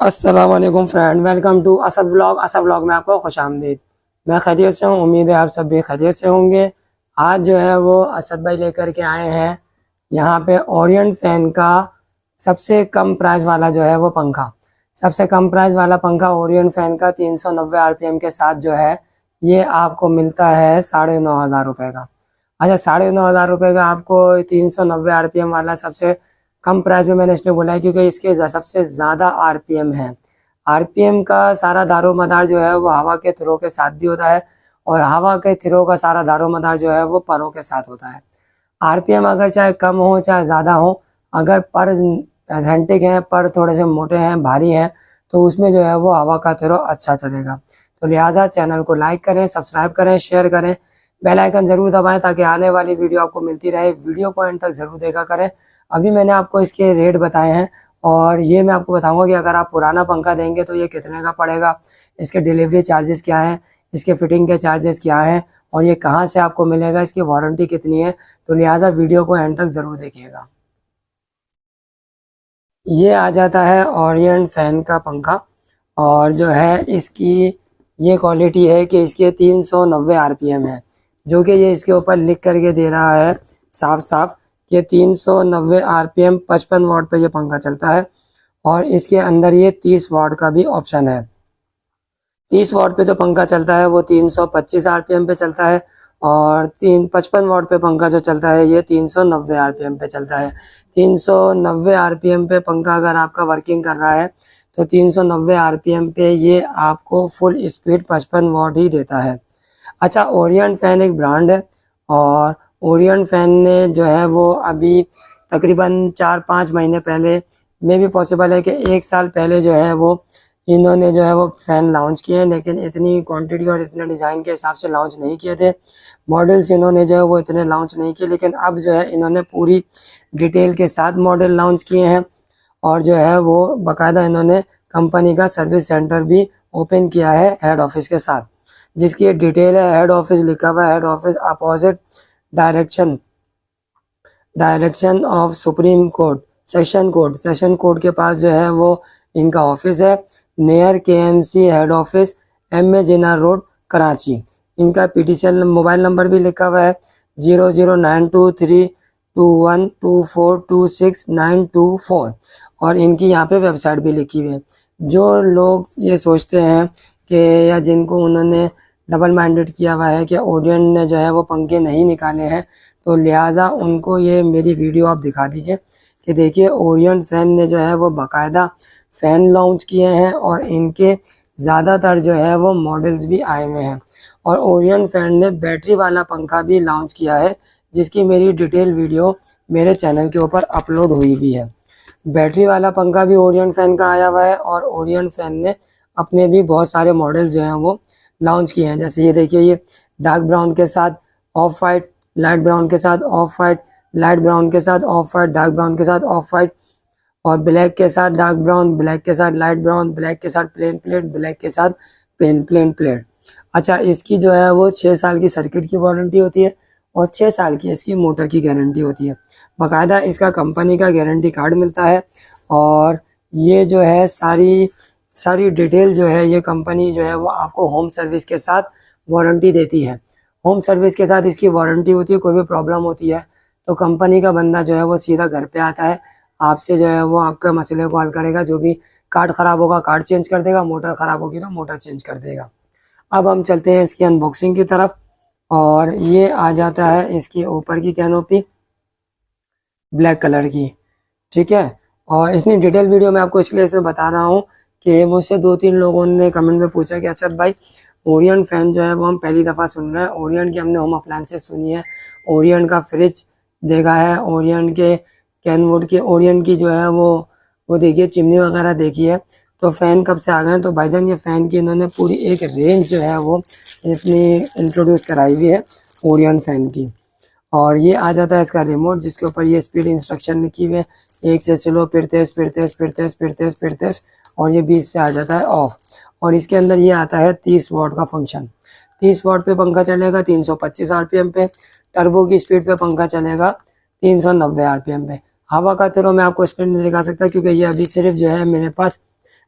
अस्सलाम वालेकुम friend, welcome to Asad vlog. Asad vlog में आपको खुश आमदीद। मैं खैरियत से हूँ, उम्मीद है आप सब भी खैरियत से होंगे। आज जो है वो असद भाई लेकर के आए हैं यहाँ पे ओरिएंट फैन का सबसे कम प्राइस वाला जो है वो पंखा। सबसे कम प्राइस वाला पंखा ओरिएंट फैन का 390 आरपीएम के साथ जो है ये आपको मिलता है 9,500 का। अच्छा, 9,500 का आपको 390 आरपीएम वाला सबसे कम प्राइस में मैंने इसलिए बोला है क्योंकि इसके सबसे ज़्यादा आरपीएम है। आरपीएम का सारा दारोमदार जो है वो हवा के थ्रो के साथ भी होता है और हवा के थ्रो का सारा दारोमदार जो है वो परों के साथ होता है। आरपीएम अगर चाहे कम हो चाहे ज़्यादा हो, अगर पर एथेंटिक हैं, पर थोड़े से मोटे हैं, भारी हैं, तो उसमें जो है वो हवा का थ्रो अच्छा चलेगा। तो लिहाजा चैनल को लाइक करें, सब्सक्राइब करें, शेयर करें, बेल आइकन ज़रूर दबाएं ताकि आने वाली वीडियो आपको मिलती रहे। वीडियो को एंड तक ज़रूर देखा करें। अभी मैंने आपको इसके रेट बताए हैं और ये मैं आपको बताऊंगा कि अगर आप पुराना पंखा देंगे तो ये कितने का पड़ेगा, इसके डिलीवरी चार्जेस क्या हैं, इसके फिटिंग के चार्जेस क्या हैं और ये कहाँ से आपको मिलेगा, इसकी वारंटी कितनी है। तो लिहाजा वीडियो को एंड तक ज़रूर देखिएगा। ये आ जाता है ओरिएंट फैन का पंखा और जो है इसकी ये क्वालिटी है कि इसके 390 आरपीएम है, जो कि ये इसके ऊपर लिख करके दे रहा है साफ साफ कि 390 आरपीएम 55 वाट पे ये पंखा चलता है। और इसके अंदर ये 30 वाट का भी ऑप्शन है। 30 वाट पे जो पंखा चलता है वो 325 आरपीएम पे चलता है और 55 वाट पे पंखा जो चलता है ये 390 आरपीएम पे चलता है। 390 आरपीएम पे पंखा अगर आपका वर्किंग कर रहा है तो 390 आरपीएम पे ये आपको फुल स्पीड 55 वाट ही देता है। अच्छा, ओरिएंट फैन एक ब्रांड है और ओरिएंट फैन ने जो है वो अभी तकरीबन 4-5 महीने पहले, में भी पॉसिबल है कि 1 साल पहले जो है वो इन्होंने जो है वो फ़ैन लॉन्च किए हैं, लेकिन इतनी क्वांटिटी और इतने डिज़ाइन के हिसाब से लॉन्च नहीं किए थे। मॉडल्स इन्होंने जो है वो इतने लॉन्च नहीं किए, लेकिन अब जो है इन्होंने पूरी डिटेल के साथ मॉडल लॉन्च किए हैं और जो है वो बाकायदा इन्होंने कंपनी का सर्विस सेंटर भी ओपन किया है हेड ऑफिस के साथ, जिसकी डिटेल है। हेड ऑफिस लिखा हुआ है, head office opposite direction of supreme court, session court के पास जो है वो इनका ऑफिस है। Near KMC head office, M A. Jinnah road, Karachi. इनका पीटीसीएल मोबाइल नंबर भी लिखा हुआ है 00923212426924 और इनकी यहाँ पे वेबसाइट भी लिखी हुई है। जो लोग ये सोचते हैं कि या जिनको उन्होंने डबल माइंडेड किया हुआ है कि ओरिएंट ने जो है वो पंखे नहीं निकाले हैं, तो लिहाजा उनको ये मेरी वीडियो आप दिखा दीजिए कि देखिए ओरिएंट फैन ने जो है वो बाकायदा फ़ैन लॉन्च किए हैं और इनके ज़्यादातर जो है वो मॉडल्स भी आए हुए हैं। और ओरिएंट फैन ने बैटरी वाला पंखा भी लॉन्च किया है, जिसकी मेरी डिटेल वीडियो मेरे चैनल के ऊपर अपलोड हुई भी है। बैटरी वाला पंखा भी ओरिएंट फैन का आया हुआ है और ओरिएंट फैन ने अपने भी बहुत सारे मॉडल्स जो हैं वो लॉन्च किए हैं। जैसे ये देखिए, ये डार्क ब्राउन के साथ ऑफ वाइट, लाइट ब्राउन के साथ ऑफ वाइट, लाइट ब्राउन के साथ ऑफ वाइट, डार्क ब्राउन के साथ ऑफ वाइट और ब्लैक के साथ डार्क ब्राउन, ब्लैक के साथ लाइट ब्राउन, ब्लैक के साथ प्लेन प्लेट, ब्लैक के साथ प्लेन प्लेट। अच्छा, इसकी जो है वो 6 साल की सर्किट की वारंटी होती है और 6 साल की इसकी मोटर की गारंटी होती है। बाकायदा इसका कंपनी का गारंटी कार्ड मिलता है और ये जो है सारी डिटेल जो है ये कंपनी जो है वो आपको होम सर्विस के साथ वारंटी देती है। होम सर्विस के साथ इसकी वारंटी होती है। कोई भी प्रॉब्लम होती है तो कंपनी का बंदा जो है वो सीधा घर पे आता है, आपसे जो है वो आपके मसले को हल करेगा। जो भी कार्ड ख़राब होगा कार्ड चेंज कर देगा, मोटर ख़राब होगी तो मोटर चेंज कर देगा। अब हम चलते हैं इसकी अनबॉक्सिंग की तरफ और ये आ जाता है इसकी ऊपर की कैनोपी ब्लैक कलर की, ठीक है। और इतनी डिटेल वीडियो मैं आपको इसलिए इसमें बता रहा हूँ कि मुझसे 2-3 लोगों ने कमेंट में पूछा कि अच्छा भाई, ओरिएंट फैन जो है वो हम पहली दफ़ा सुन रहे हैं। ओरिएंट की हमने होम अप्लायंसेस सुनी है, ओरिएंट का फ्रिज देखा है, ओरिएंट के कैनवुड की, ओरिएंट की जो है वो देखिए चिमनी वगैरह देखी है, तो फ़ैन कब से आ गए। तो भाईजान ये फ़ैन की इन्होंने पूरी एक रेंज जो है वो इतनी इंट्रोड्यूस कराई हुई है ओरिएंट फ़ैन की। और ये आ जाता है इसका रिमोट, जिसके ऊपर ये स्पीड इंस्ट्रक्शन लिखी हुई है, 1 से स्लो, फिर तेज़, फिर तेज़, फिर तेज़, फिर तेज़, फिर तेज़, और ये 20 से आ जाता है ऑफ। और इसके अंदर ये आता है 30 वाट का फंक्शन। 30 वाट पे पंखा चलेगा 325 आरपीएम पे। टर्बो की स्पीड पे पंखा चलेगा 390 आरपीएम पे। हवा का थ्रो मैं आपको स्क्रीन नहीं दिखा सकता क्योंकि ये अभी सिर्फ जो है मेरे पास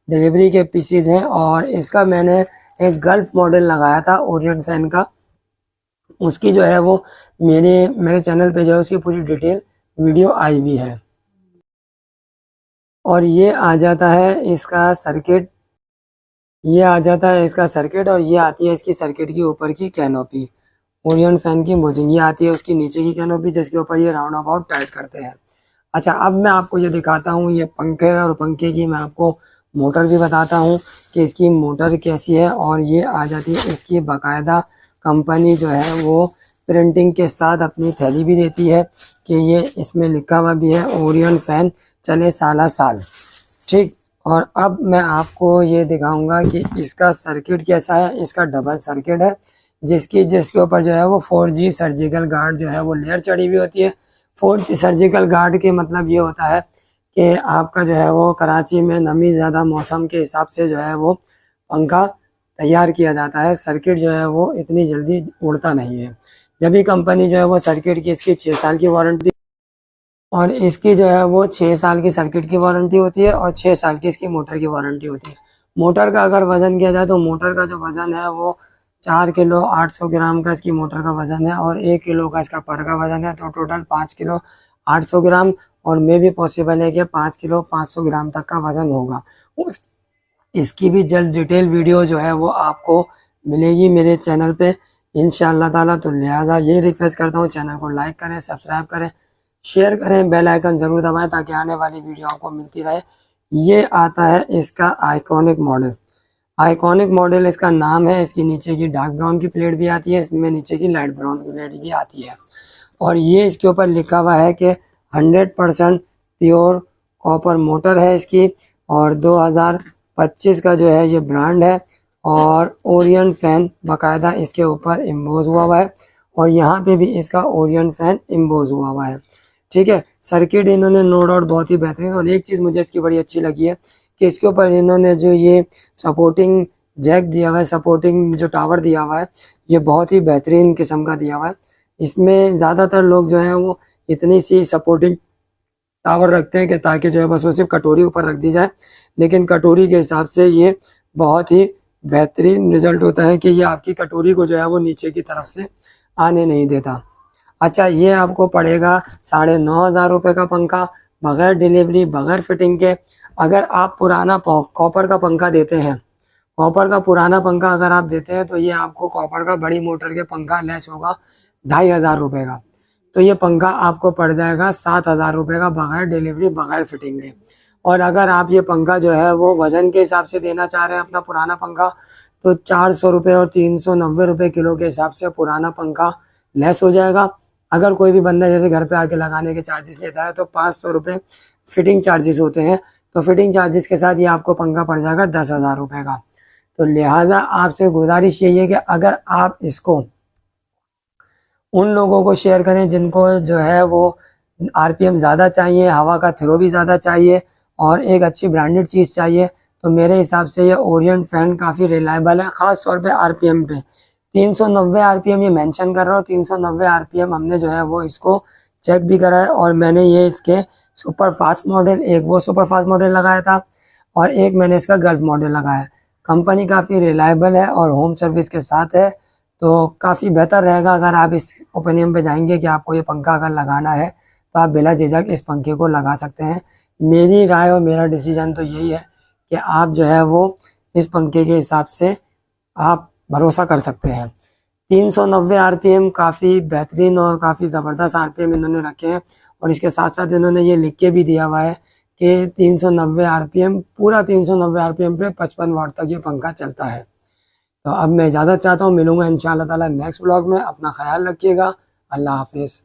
डिलीवरी के पीसीज हैं। और इसका मैंने एक गल्फ मॉडल लगाया था ओरियन फैन का, उसकी जो है वो मेरे चैनल पे जो है उसकी पूरी डिटेल वीडियो आई हुई है। और ये आ जाता है इसका सर्किट, और ये आती है इसकी सर्किट के ऊपर की कैनोपी। ओरियन फैन की मोजिंग ये आती है उसकी नीचे की कैनोपी, जिसके ऊपर ये राउंड अबाउट टाइट करते हैं। अच्छा, अब मैं आपको ये दिखाता हूँ ये पंखे, और पंखे की मैं आपको मोटर भी बताता हूँ कि इसकी मोटर कैसी है। और ये आ जाती है इसकी बाकायदा कंपनी जो है वो प्रिंटिंग के साथ अपनी थैली भी देती है कि ये इसमें लिखा हुआ भी है ओरियन फैन चले साला साल। ठीक, और अब मैं आपको ये दिखाऊंगा कि इसका सर्किट कैसा है। इसका डबल सर्किट है, जिसके ऊपर जो है वो 4G सर्जिकल गार्ड जो है वो लेयर चढ़ी हुई होती है। 4G सर्जिकल गार्ड के मतलब ये होता है कि आपका जो है वो कराची में नमी ज़्यादा मौसम के हिसाब से जो है वो पंखा तैयार किया जाता है। सर्किट जो है वो इतनी जल्दी उड़ता नहीं है। जब भी कंपनी जो है वो सर्किट की इसकी 6 साल की वारंटी, और इसकी जो है वो 6 साल की सर्किट की वारंटी होती है, और 6 साल की इसकी मोटर की वारंटी होती है। मोटर का अगर वजन किया जाए तो मोटर का जो वजन है वो 4 किलो 800 ग्राम का इसकी मोटर का वजन है, और 1 किलो का इसका पर का वजन है, तो टोटल 5 किलो 800 ग्राम, और मे भी पॉसिबल है कि 5 किलो 500 ग्राम तक का वजन होगा। इसकी भी जल्द डिटेल वीडियो जो है वो आपको मिलेगी मेरे चैनल पे इंशाअल्लाह ताला। तो लिहाजा ये रिक्वेस्ट करता हूँ, चैनल को लाइक करें, सब्सक्राइब करें, शेयर करें, बेल आइकन ज़रूर दबाएं ताकि आने वाली वीडियो आपको मिलती रहे। ये आता है इसका आइकॉनिक मॉडल। आइकॉनिक मॉडल इसका नाम है। इसकी नीचे की डार्क ब्राउन की प्लेट भी आती है, इसमें नीचे की लाइट ब्राउन की प्लेट भी आती है। और ये इसके ऊपर लिखा हुआ है कि 100% प्योर कॉपर मोटर है इसकी, और 2025 का जो है ये ब्रांड है, और ओरियन फैन बाकायदा इसके ऊपर इम्बोज हुआ है, और यहाँ पे भी इसका ओरियन फैन इम्बोज हुआ है। ठीक है, सर्किट इन्होंने नो डाउट बहुत ही बेहतरीन। और एक चीज़ मुझे इसकी बड़ी अच्छी लगी है कि इसके ऊपर इन्होंने जो ये सपोर्टिंग जैक दिया हुआ है, सपोर्टिंग जो टावर दिया हुआ है, ये बहुत ही बेहतरीन किस्म का दिया हुआ है। इसमें ज़्यादातर लोग जो हैं वो इतनी सी सपोर्टिंग टावर रखते हैं कि ताकि जो है बस वो सिर्फ कटोरी ऊपर रख दी जाए, लेकिन कटोरी के हिसाब से ये बहुत ही बेहतरीन रिजल्ट होता है कि ये आपकी कटोरी को जो है वो नीचे की तरफ से आने नहीं देता। अच्छा, ये आपको पड़ेगा 9,500 रुपये का पंखा, बगैर डिलीवरी, बगैर फिटिंग के। अगर आप पुराना कॉपर का पंखा देते हैं, कॉपर का पुराना पंखा अगर आप देते हैं, तो ये आपको कॉपर का बड़ी मोटर के पंखा लेस होगा 2,500 रुपये का। तो ये पंखा आपको पड़ जाएगा 7,000 रुपये का, बगैर डिलीवरी, बगैर फिटिंग के। और अगर आप ये पंखा जो है वो वजन के हिसाब से देना चाह रहे हैं अपना पुराना पंखा, तो 400 रुपये और 390 रुपये किलो के हिसाब से पुराना पंखा लेस हो जाएगा। अगर कोई भी बंदा जैसे घर पे आके लगाने के चार्जेस लेता है, तो 500 रुपये फिटिंग चार्जेस होते हैं। तो फिटिंग चार्जेस के साथ ये आपको पंखा पड़ जाएगा 10,000 रुपये का। तो लिहाजा आपसे गुजारिश यही है कि अगर आप इसको उन लोगों को शेयर करें जिनको जो है वो आरपीएम ज़्यादा चाहिए, हवा का थ्रो भी ज़्यादा चाहिए, और एक अच्छी ब्रांडेड चीज़ चाहिए, तो मेरे हिसाब से ये ओरियन फैन काफ़ी रिलायबल है, ख़ास तौर पे आरपीएम पे। 390 आरपीएम ये मेंशन कर रहा हूँ, 390 आरपीएम हमने जो है वो इसको चेक भी करा है, और मैंने ये इसके सुपर फास्ट मॉडल, एक वो सुपर फास्ट मॉडल लगाया था, और एक मैंने इसका गल्फ मॉडल लगाया है। कंपनी काफ़ी रिलायबल है और होम सर्विस के साथ है, तो काफ़ी बेहतर रहेगा अगर आप इस ओपिनियन पे जाएंगे कि आपको ये पंखा अगर लगाना है, तो आप बिला झिझक इस पंखे को लगा सकते हैं। मेरी राय और मेरा डिसीजन तो यही है कि आप जो है वो इस पंखे के हिसाब से आप भरोसा कर सकते हैं। 390 आरपीएम काफ़ी बेहतरीन और काफ़ी ज़बरदस्त आरपीएम इन्होंने रखे हैं, और इसके साथ साथ इन्होंने ये लिख के भी दिया हुआ है कि 390 आरपीएम, पूरा 390 आरपीएम पे 55 वाट तक ये पंखा चलता है। तो अब मैं इजाज़त चाहता हूँ, मिलूंगा इंशाअल्लाह ताला नेक्स्ट व्लॉग में। अपना ख्याल रखिएगा। अल्लाह हाफिज़।